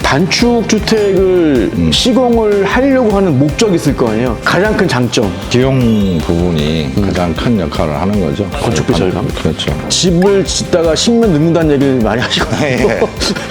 단축 주택을 시공을 하려고 하는 목적이 있을 거 아니에요. 가장 큰 장점. 비용 부분이 가장 큰 역할을 하는 거죠. 건축비 절감. 그렇죠. 집을 짓다가 10년 늙는다는 얘기를 많이 하시거든요.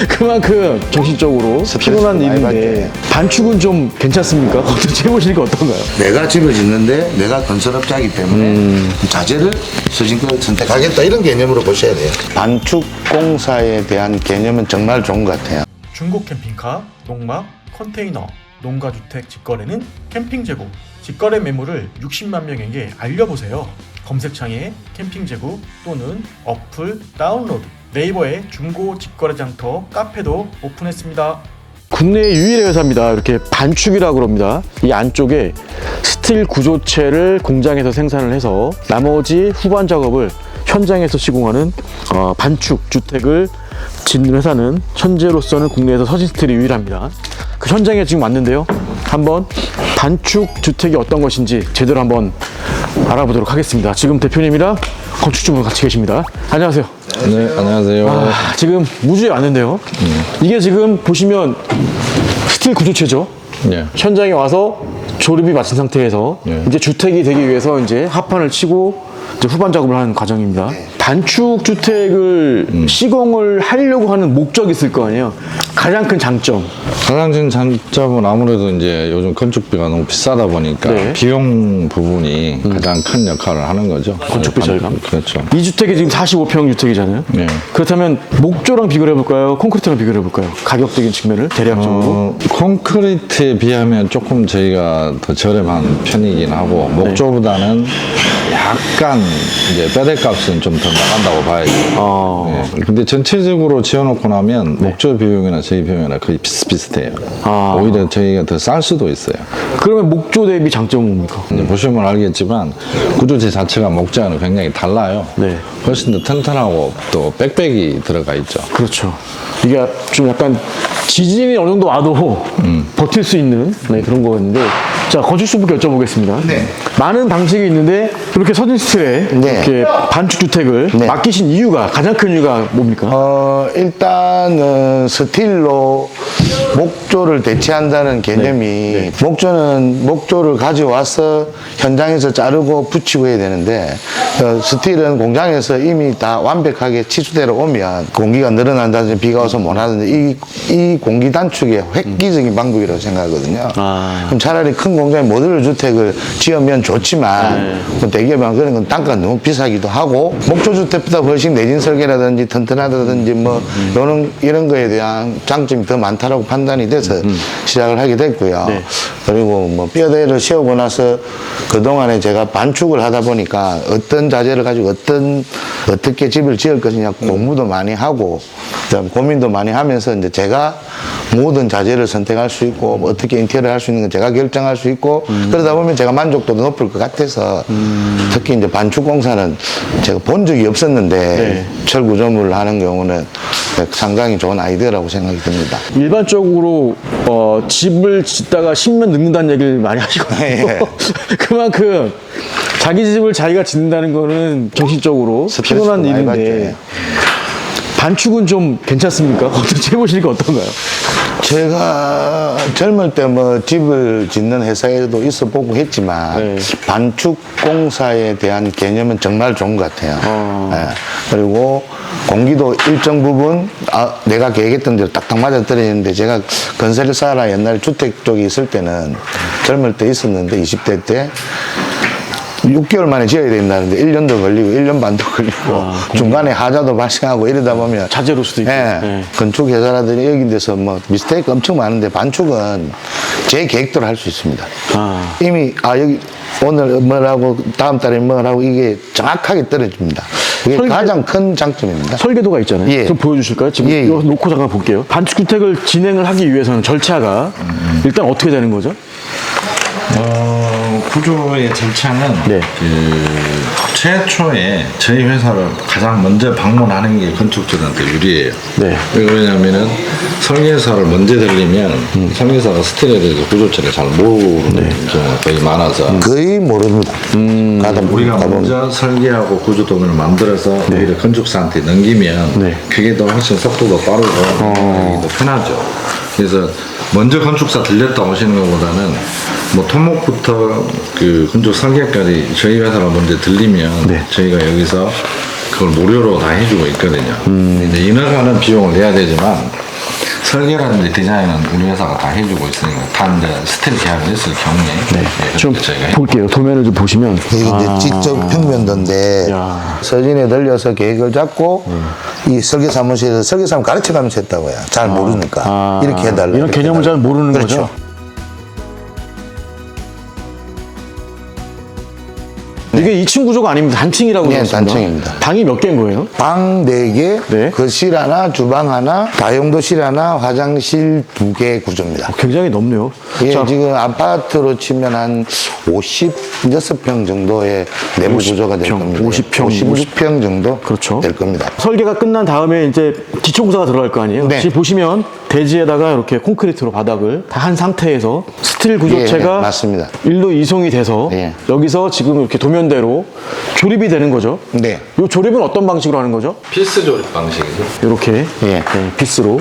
그만큼 정신적으로 피곤한 많이 일인데 단축은 좀 괜찮습니까? 어떻게 해보시니까 어떤가요? 내가 집을 짓는데 내가 건설업자이기 때문에 자재를 소신껏 선택하겠다 이런 개념으로 보셔야 돼요. 반축 공사에 대한 개념은 정말 좋은 것 같아요. 중고 캠핑카, 농막, 컨테이너, 농가주택 직거래는 캠핑 재고, 직거래 매물을 60만 명에게 알려보세요. 검색창에 캠핑 재고 또는 어플 다운로드, 네이버에 중고 직거래 장터 카페도 오픈했습니다. 국내 유일의 회사입니다. 이렇게 반축이라고 그럽니다. 이 안쪽에 스틸 구조체를 공장에서 생산을 해서 나머지 후반 작업을 현장에서 시공하는 반축 주택을 짓는 회사는 현재로서는 국내에서 서진스틸이 유일합니다. 그 현장에 지금 왔는데요. 한번 반축 주택이 어떤 것인지 제대로 한번 알아보도록 하겠습니다. 지금 대표님이랑 건축주분 같이 계십니다. 안녕하세요. 네, 안녕하세요. 지금 무주에 왔는데요. 이게 지금 보시면 스틸 구조체죠. 네. 현장에 와서 조립이 마친 상태에서 이제 주택이 되기 위해서 이제 합판을 치고 이제 후반 작업을 하는 과정입니다. 단축 주택을 시공을 하려고 하는 목적이 있을 거 아니에요. 가장 큰 장점. 가장 큰 장점은 아무래도 이제 요즘 건축비가 너무 비싸다 보니까 네. 비용 부분이 가장 큰 역할을 하는 거죠. 건축비 절감. 그렇죠. 이 주택이 지금 45평 주택이잖아요. 네. 그렇다면 목조랑 비교를 해볼까요? 콘크리트랑 비교를 해볼까요? 가격적인 측면을 대략적으로. 콘크리트에 비하면 조금 저희가 더 저렴한 편이긴 하고 목조보다는 약간 이제 뼈대값은 좀 더 나간다고 봐야죠. 네. 근데 전체적으로 지어놓고 나면 목조 비용이나 저희 비용이나 거의 비슷비슷해요. 오히려 저희가 더 쌀 수도 있어요. 그러면 목조 대비 장점은 뭡니까? 이제 보시면 알겠지만 구조체 자체가 목재와는 굉장히 달라요. 네. 훨씬 더 튼튼하고 또 빽빽이 들어가 있죠. 그렇죠. 이게 좀 약간 지진이 어느 정도 와도 버틸 수 있는 그런 거였는데, 자, 건축주분께 여쭤보겠습니다. 네. 많은 방식이 있는데 이렇게 서진스틸에 네. 이렇게 반축 주택을 네. 맡기신 이유가, 가장 큰 이유가 뭡니까? 일단은 스틸로 목조를 대체한다는 개념이 목조는 목조를 가져와서 현장에서 자르고 붙이고 해야 되는데 스틸은 공장에서 이미 다 완벽하게 치수대로 오면 공기가 늘어난다든지 비가 와서 못 하든지 이 공기 단축의 획기적인 방법이라고 생각하거든요. 그럼 차라리 큰 공장에 모듈 주택을 지으면 좋지만 뭐 대기업은 그런 건 단가가 너무 비싸기도 하고 목조 주택보다 훨씬 내진 설계라든지 튼튼하다든지 뭐 이런 거에 대한 장점이 더 많다라고 판단이 돼서 시작을 하게 됐고요. 그리고 뭐 뼈대를 세우고 나서 그동안에 제가 반축을 하다 보니까 어떤 자재를 가지고 어떻게 집을 지을 것이냐 공부도 많이 하고 그다음 고민도 많이 하면서 이제 제가 모든 자재를 선택할 수 있고 뭐 어떻게 인테리어를 할 수 있는 건 제가 결정할 수 있고 그러다 보면 제가 만족도도 높을 것 같아서 특히 이제 반축 공사는 제가 본 적이 없었는데 철구조물을 하는 경우는 상당히 좋은 아이디어라고 생각이 듭니다. 일반적으로 집을 짓다가 10년 늙는다는 얘기를 많이 하시거든요. 그만큼 자기 집을 자기가 짓는다는 거는 정신적으로 피곤한 많이 일인데 반축은 좀 괜찮습니까? 어떻게 해보시니까 어떤가요? 제가 젊을 때 뭐 집을 짓는 회사에도 있어 보고 했지만 반축 공사에 대한 개념은 정말 좋은 것 같아요. 그리고 공기도 일정 부분 내가 계획했던 대로 딱딱 맞아 떨어지는데 제가 건설사나 옛날 주택 쪽에 있을 때는 젊을 때 있었는데 20대 때 6개월 만에 지어야 된다는데 1년도 걸리고 1년 반도 걸리고 중간에 하자도 발생하고 이러다 보면 자재로 수도 있고. 건축 회사라든지 여기 데서 뭐 미스테이크 엄청 많은데 반축은 제 계획대로 할 수 있습니다. 이미 여기 오늘 뭐라고 다음 달에 뭐라고 이게 정확하게 떨어집니다. 이게 가장 큰 장점입니다. 설계도가 있잖아요. 좀 보여주실까요? 지금 이거 놓고 잠깐 볼게요. 반축 주택을 진행을 하기 위해서는 절차가 일단 어떻게 되는 거죠? 구조의 절차는 최초에 저희 회사를 가장 먼저 방문하는 게 건축주한테 유리해요. 왜냐하면 설계사를 먼저 들리면 설계사가 스틸에 대해서 구조체를 잘 모르는 경우가 거의 많아서 거의 모릅니다. 우리가 먼저 설계하고 구조도면을 만들어서 오히려 건축사한테 넘기면 그게 더 훨씬 속도도 빠르고 더 편하죠. 그래서 먼저 건축사 들렸다 오시는 것보다는 뭐 토목부터 그 건축 설계까지 저희 회사가 먼저 들리면 네. 저희가 여기서 그걸 무료로 다 해주고 있거든요. 이제 인허가는 비용을 내야 되지만 설계라든지 디자인은 우리 회사가 다 해주고 있으니까 다 이제 스틸 계약을 했을 경우에 좀 저희가 볼게요. 도면을 좀 보시면 이게 이제 직접 평면도인데 야. 서진에 들려서 계획을 잡고 이 설계 사무실에서 설계 사무 가르쳐 가면서 했다고요. 잘 모르니까 이렇게 해달라. 이런 이렇게 개념을 해달라. 잘 모르는 그렇죠. 거죠. 이게 2층 구조가 아닙니다. 단층이라고 네, 그랬습니다. 단층입니다. 방이 몇 개인 거예요? 방 4개, 네. 거실 하나, 주방 하나, 다용도실 하나, 화장실 2개 구조입니다. 굉장히 넓네요. 예, 자, 지금 아파트로 치면 한 56평 정도의 내부 50평, 구조가 될 겁니다. 50평, 56평 정도 그렇죠. 될 겁니다. 설계가 끝난 다음에 이제 기초 공사가 들어갈 거 아니에요? 네. 지금 보시면 대지에다가 이렇게 콘크리트로 바닥을 다 한 상태에서 스틸 구조체가 예, 맞습니다. 일로 이송이 돼서 예. 여기서 지금 이렇게 도면대로 조립이 되는 거죠. 네. 이 조립은 어떤 방식으로 하는 거죠? 필수 조립 방식이죠. 이렇게 예. 빗으로.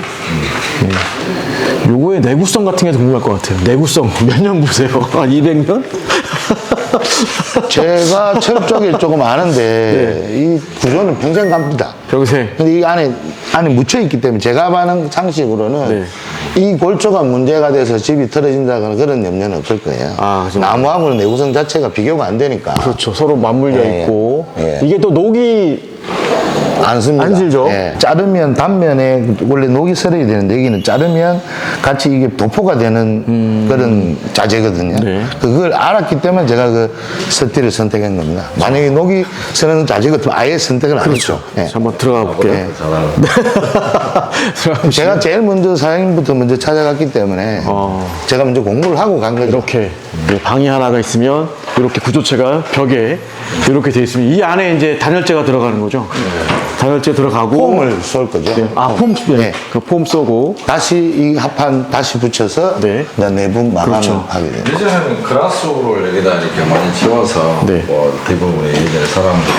요거의 내구성 같은 게 궁금할 것 같아요. 내구성 몇 년 보세요? 한 200년? 제가 철 쪽에 조금 아는데 이 구조는 평생 갑니다. 평생. 근데 이 안에 묻혀 있기 때문에 제가 봐는 상식으로는 네. 이 골조가 문제가 돼서 집이 틀어진다거나 그런 염려는 없을 거예요. 아, 그죠. 나무하고는 내구성 자체가 비교가 안 되니까 그렇죠. 서로 맞물려 예, 있고. 예. 이게 또 녹이 안 씁니다. 안 질죠? 예. 자르면 단면에 원래 녹이 썰어야 되는데 여기는 자르면 같이 이게 도포가 되는 그런 자재거든요. 네. 그걸 알았기 때문에 제가 그 스틸을 선택한 겁니다. 만약에 녹이 쓰는 자재 같으면 아예 선택을 안 그렇죠. 했죠. 예. 자, 한번 들어가 볼게요. 예. 들어가 제가 제일 먼저 사장님부터 먼저 찾아갔기 때문에 제가 먼저 공부를 하고 간 거죠. 이렇게 방이 하나가 있으면 이렇게 구조체가 벽에 이렇게 돼 있으면 이 안에 이제 단열재가 들어가는 거죠. 단열재 들어가고 폼을 쏠 거죠. 폼, 네. 그 폼 쏘고 다시 이 합판 다시 붙여서 네. 내부 마감을 그렇죠. 하게 됩니다. 예전에는 그라스로 여기다 이렇게 많이 지워서 네. 뭐 대부분의 예전에 사람들이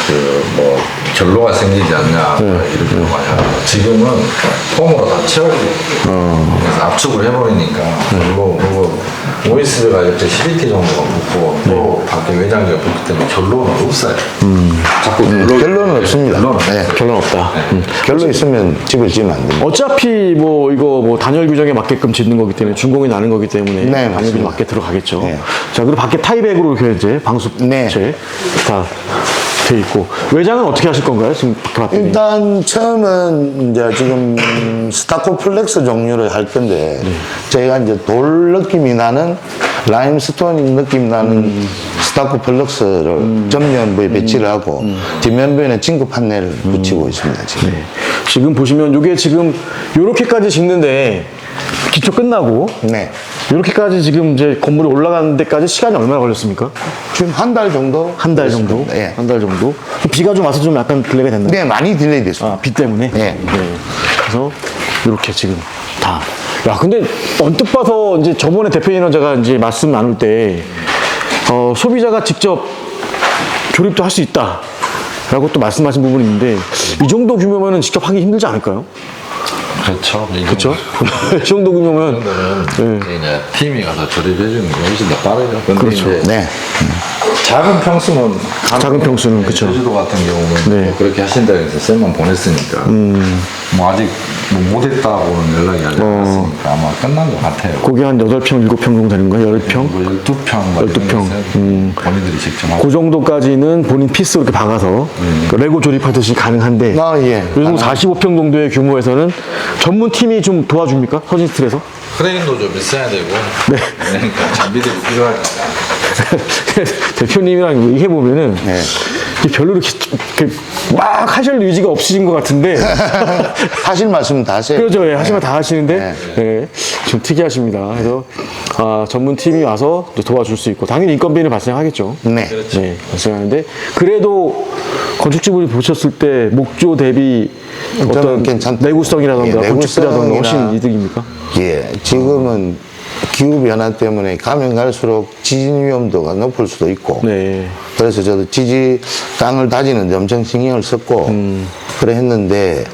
그 뭐 결로가 생기지 않냐 네. 이렇게 많이 하는데 지금은 폼으로 다 채워져. 그래서 압축을 해버리니까 그리고 OSB가 이렇게 12T 정도가 붙고 또 밖에 외장재가 붙기 때문에 결로는 없어요. 자꾸 결론은 없습니다. 네. 결론 없다. 결론 있으면 집을 지으면 안 됩니다. 어차피 뭐 이거 뭐 단열 규정에 맞게끔 짓는 거기 때문에 준공이 나는 거기 때문에 네, 단열 규정 맞습니다. 맞게 들어가겠죠. 네. 자, 그리고 밖에 타이백으로 이렇게 이제 방수체 네. 다 돼 있고 외장은 어떻게 하실 건가요? 지금 밖에 봤더니. 일단 처음은 이제 지금 스타코 플렉스 종류를 할 건데 저희가 이제 돌 느낌이 나는 라임스톤 느낌 나는 스타코 플렉스를 전면부에 배치를 하고 뒷면부에는 징크 판넬을 붙이고 있습니다. 지금. 네. 지금 보시면 이게 지금 요렇게까지 짓는데 기초 끝나고 네. 이렇게까지 지금 이제 건물이 올라가는 데까지 시간이 얼마나 걸렸습니까? 지금 한 달 정도? 한 달 정도? 됐습니다. 예. 한 달 정도? 비가 좀 와서 좀 약간 딜레이가 됐나요? 네, 많이 딜레이 됐습니다. 아, 비 때문에? 네. 그래서 이렇게 지금 다. 야, 근데 언뜻 봐서 이제 저번에 대표님이랑 제가 이제 말씀 나눌 때, 소비자가 직접 조립도 할 수 있다. 라고 또 말씀하신 부분이 있는데, 이 정도 규모면은 직접 하기 힘들지 않을까요? 그렇죠. 그렇죠? 이 정도 규모면. 그러면 이제 팀이 가서 조립해주는 게 훨씬 더 빠르죠. 근데 그렇죠. 이제 네. 작은 평수는 작은 평수는, 그쵸. 제주도 같은 경우는 네. 뭐 그렇게 하신다고 해서 쌤만 보냈으니까 뭐 아직 뭐 못했다고는 연락이 아직 안 왔으니까 아마 끝난 것 같아요. 거기 한 8평, 7평 정도 되는 거예요? 10평? 뭐 12평 12평. 본인들이 직접 하고 그 정도까지는 본인 피스로 이렇게 박아서 그 레고 조립하듯이 가능한데 아, 예. 요즘 45평 정도의 규모에서는 전문 팀이 좀 도와줍니까? 서진스틸에서? 크레인도 좀 있어야 되고 네. 그러니까 장비들이 필요하니까 대표님이랑 얘기해보면은 네. 별로 이렇게 막 하실 의지가 없으신 것 같은데 하실 말씀 다 하세요. 그렇죠. 예, 하시면 다 하시는데 예, 좀 특이하십니다. 그래서 전문 팀이 와서 또 도와줄 수 있고 당연히 인건비는 발생하겠죠. 네. 네, 발생하는데 그래도 건축주분이 보셨을 때 목조 대비 어떤 괜찮다. 내구성이라던가 예, 건축비라던가 훨씬 내구성이나- 이득입니까? 예, 지금은 기후 변화 때문에 가면 갈수록 지진 위험도가 높을 수도 있고. 네. 그래서 저도 땅을 다지는데 엄청 신경을 썼고 그래 했는데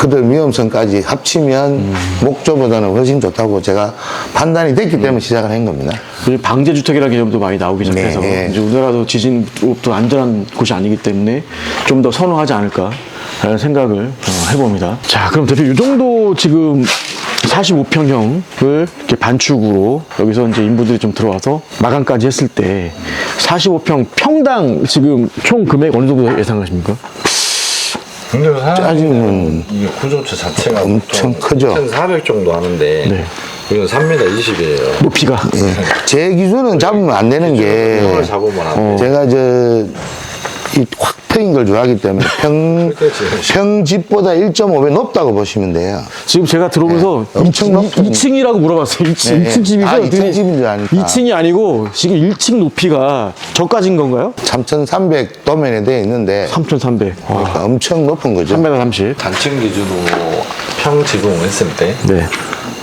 그들 위험성까지 합치면 목조보다는 훨씬 좋다고 제가 판단이 됐기 때문에 시작을 한 겁니다. 요즘 방제주택이라는 개념도 많이 나오기 시작해서 네. 이제 우리나라도 지진으로부터 안전한 곳이 아니기 때문에 좀 더 선호하지 않을까라는 생각을 해봅니다. 자, 그럼 대표 이 정도 지금 45평형을 이렇게 반축으로 여기서 이제 인부들이 좀 들어와서 마감까지 했을 때 45평 평당 지금 총 금액 어느 정도 예상하십니까? 근데 짜증은 이게 구조체 자체가 엄청 크죠. 1,400 정도 하는데 네. 이건 3m 20이에요. 높이가 제 기준은 잡으면 안 되는 게 평을 잡으면 안 돼. 제가 이 확 트인 걸 좋아하기 때문에 평집보다 1.5배 높다고 보시면 돼요. 지금 제가 들어오면서 엄청 높은 2층이라고 물어봤어요. 2층, 네. 2층 집이죠? 아, 2층 집인 줄 아니까. 2층이 아니고 지금 1층 높이가 저까지인 건가요? 3,300 도면에 되어 있는데 3,300. 그러니까 엄청 높은 거죠. 3m 30. 단층 기준으로 평 지붕했을 때 네.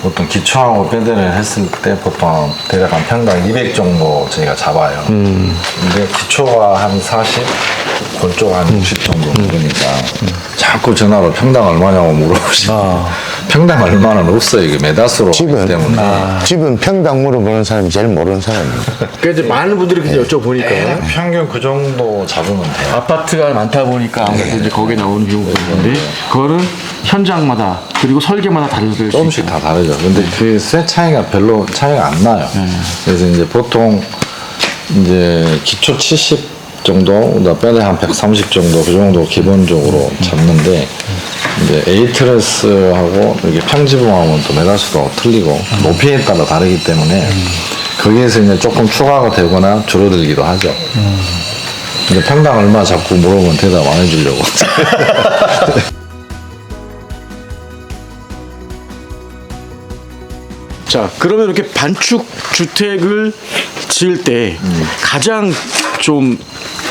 보통 기초하고 뼈대를 했을 때 보통 대략 한 평당 200 정도 저희가 잡아요. 근데 기초가 한 40, 골조가 한 60 정도 먹으니까 자꾸 전화로 평당 얼마냐고 물어보시면 평당 얼마는 없어요. 이게 메다수로 하기 때문에. 집은 평당 물어보는 사람이 제일 모르는 사람입니다. 그래서 이제 많은 분들이 그냥 여쭤보니까 평균 그 정도 잡으면 돼요. 아파트가 많다 보니까 아무래도 이제 거기에 나오는 비용이 있는데 그거는 현장마다 그리고 설계마다 다를 수 있고 조금씩 다 다르죠. 근데 그 쇠 차이가 별로 차이가 안 나요. 그래서 이제 보통 이제 기초 70 정도, 뼈대 한 130 정도 그 정도 기본적으로 잡는데 이제 에이트레스하고 이렇게 평지붕하고는 또 메다수도 틀리고 높이에 따라 다르기 때문에 거기에서 이제 조금 추가가 되거나 줄어들기도 하죠. 근데 평당 얼마 자꾸 물어보면 대답 안 해주려고. 자, 그러면 이렇게 반축 주택을 지을 때 가장 좀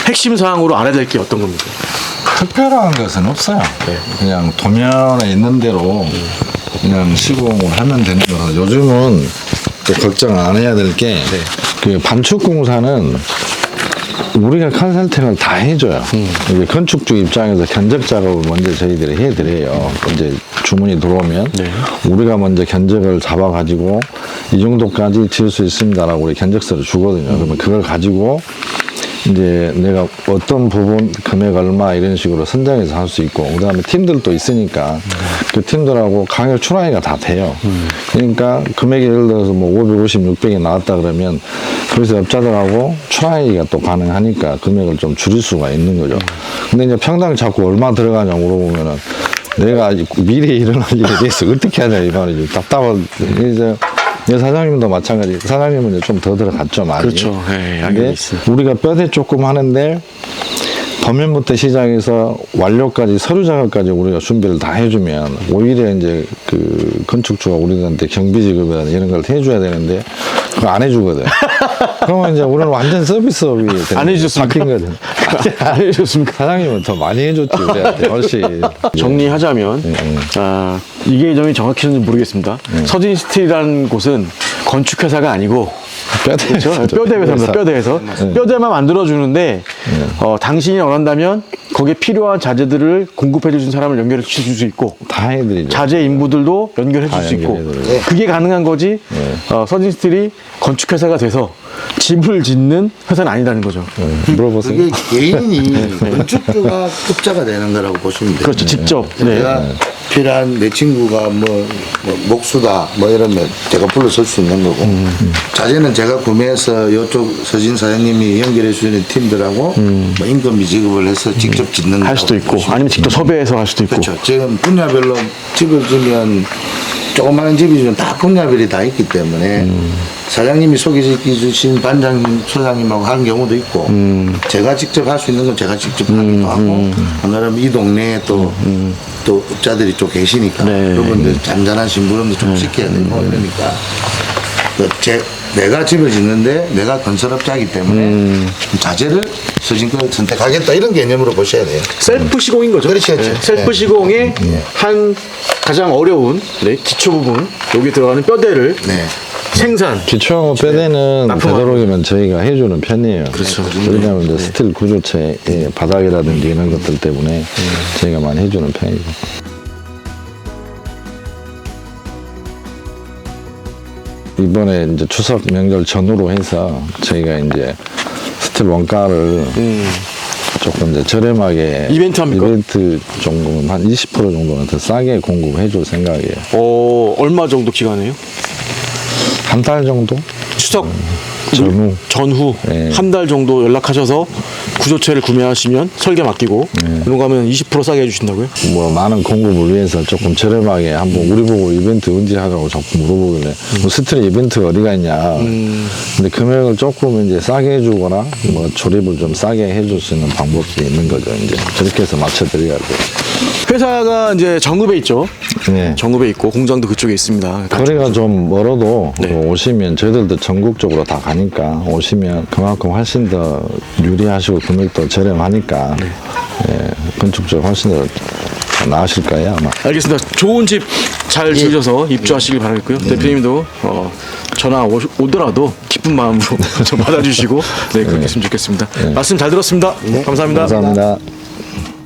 핵심 사항으로 알아야 될 게 어떤 겁니까? 특별한 것은 없어요. 그냥 도면에 있는 대로 그냥 시공을 하면 되는 거라서 요즘은 또 걱정 안 해야 될 게 그 반축 공사는 우리가 컨설팅을 다 해줘요. 이제 건축주 입장에서 견적 작업을 먼저 저희들이 해드려요. 이제 주문이 들어오면 우리가 먼저 견적을 잡아가지고 이 정도까지 지을 수 있습니다라고 우리 견적서를 주거든요. 그러면 그걸 가지고 이제 내가 어떤 부분 금액 얼마 이런 식으로 선정해서 할 수 있고 그다음에 팀들도 있으니까 그 팀들하고 가격 출하기가 다 돼요. 그러니까 금액이 예를 들어서 뭐 550, 600이 나왔다 그러면 그래서 업자들하고 출하기가 또 가능하니까 금액을 좀 줄일 수가 있는 거죠. 근데 이제 평당 자꾸 얼마 들어가냐 물어보면은 내가 미래에 일어날 일에 대해서 어떻게 하냐 이 말이죠. 답답한 이제 사장님도 마찬가지. 사장님은 이제 좀 더 들어갔죠, 많이. 그렇죠. 예, 근데 우리가 뼈대 조금 하는데 도면부터 시작해서 완료까지 서류 작업까지 우리가 준비를 다 해주면 오히려 이제 그 건축주가 우리한테 경비 지급이나 이런 걸 해줘야 되는데 그거 안 해주거든. 그러면 이제 우리는 완전 서비스업이 안 해주셨습니까? 바뀐 거든. 안 해주셨습니까? 사장님은 더 많이 해줬지 우리한테 훨씬. 정리하자면 이게 점이 정확히는 모르겠습니다. 서진 스틸이라는 곳은 건축회사가 아니고 그렇죠? 뼈대 회사입니다. 뼈대 회사. 뼈대만 만들어주는데 당신이 원한다면 거기에 필요한 자재들을 공급해 주신 사람을 연결해 주실 수 있고 다 해드리죠. 자재 인부들도 연결해 줄 수 있고 연결해드리죠. 그게 가능한 거지 서진 스틸이 건축회사가 돼서 집을 짓는 회사는 아니라는 거죠. 물어보세요. 그게 개인이 건축주가 급자가 되는 거라고 보시면 돼요. 그렇죠. 직접. 네. 제가 필요한 내 친구가 뭐 목수다 뭐 이러면 제가 불러설 수 있는 거고 자재는 제가 구매해서 이쪽 서진 사장님이 연결해 주시는 팀들하고 뭐 인건비 지급을 해서 직접 짓는 할 수도 있고 아니면 직접 섭외해서 할 수도 있고. 그렇죠. 지금 분야별로 집을 지면 조그마한 집이지만 다 분야별이 다 있기 때문에 사장님이 소개시켜 주신 반장님, 소장님하고 하는 경우도 있고 제가 직접 할 수 있는 건 제가 직접 하기도 하고 그다음에 이 동네에 또 업자들이 좀 계시니까 네. 그분들 잔잔한 심부름도 좀 시켜야 되고 이러니까 내가 집을 짓는데 내가 건설업자이기 때문에 자재를 서진껏 선택하겠다 이런 개념으로 보셔야 돼요. 셀프 시공인 거죠. 그렇죠, 그렇죠. 셀프 네. 시공의 한 가장 어려운 기초 부분 여기 들어가는 뼈대를 네. 생산. 기초하고 뼈대는 납품하고. 되도록이면 저희가 해주는 편이에요. 그렇죠. 왜냐하면 이제 스틸 구조체의 바닥이라든지 이런 것들 때문에 저희가 많이 해주는 편이죠. 이번에 이제 추석 명절 전후로 해서 저희가 이제 스틸 원가를 조금 이제 저렴하게 이벤트 합니까? 이벤트 정도는 한 20% 정도는 더 싸게 공급해 줄 생각이에요. 얼마 정도 기간이에요? 한 달 정도? 추석 전후. 네. 한 달 정도 연락하셔서 구조체를 구매하시면 설계 맡기고 그런 거 하면 20% 싸게 해주신다고요? 뭐 많은 공급을 위해서 조금 저렴하게 한번 우리 보고 이벤트 언제 하자고 자꾸 물어보길래 뭐 스트레 이벤트가 어디가 있냐. 근데 금액을 조금 이제 싸게 해주거나 뭐 조립을 좀 싸게 해줄 수 있는 방법이 있는 거죠. 이제 그렇게 해서 맞춰드려야 돼요. 회사가 이제 정읍에 있죠. 네. 정읍에 있고 공장도 그쪽에 있습니다. 거리가 좀 멀어도 네. 오시면 저희들도 전국적으로 다 가니까 오시면 그만큼 훨씬 더 유리하시고 금액도 저렴하니까 예, 건축적 훨씬 더 나으실 거예요 아마. 알겠습니다. 좋은 집 잘 지으셔서 입주하시길 바라겠고요. 대표님도 전화 오더라도 기쁜 마음으로 좀 받아주시고 네, 그렇게 했으면 좋겠습니다. 말씀 잘 들었습니다. 감사합니다. 감사합니다.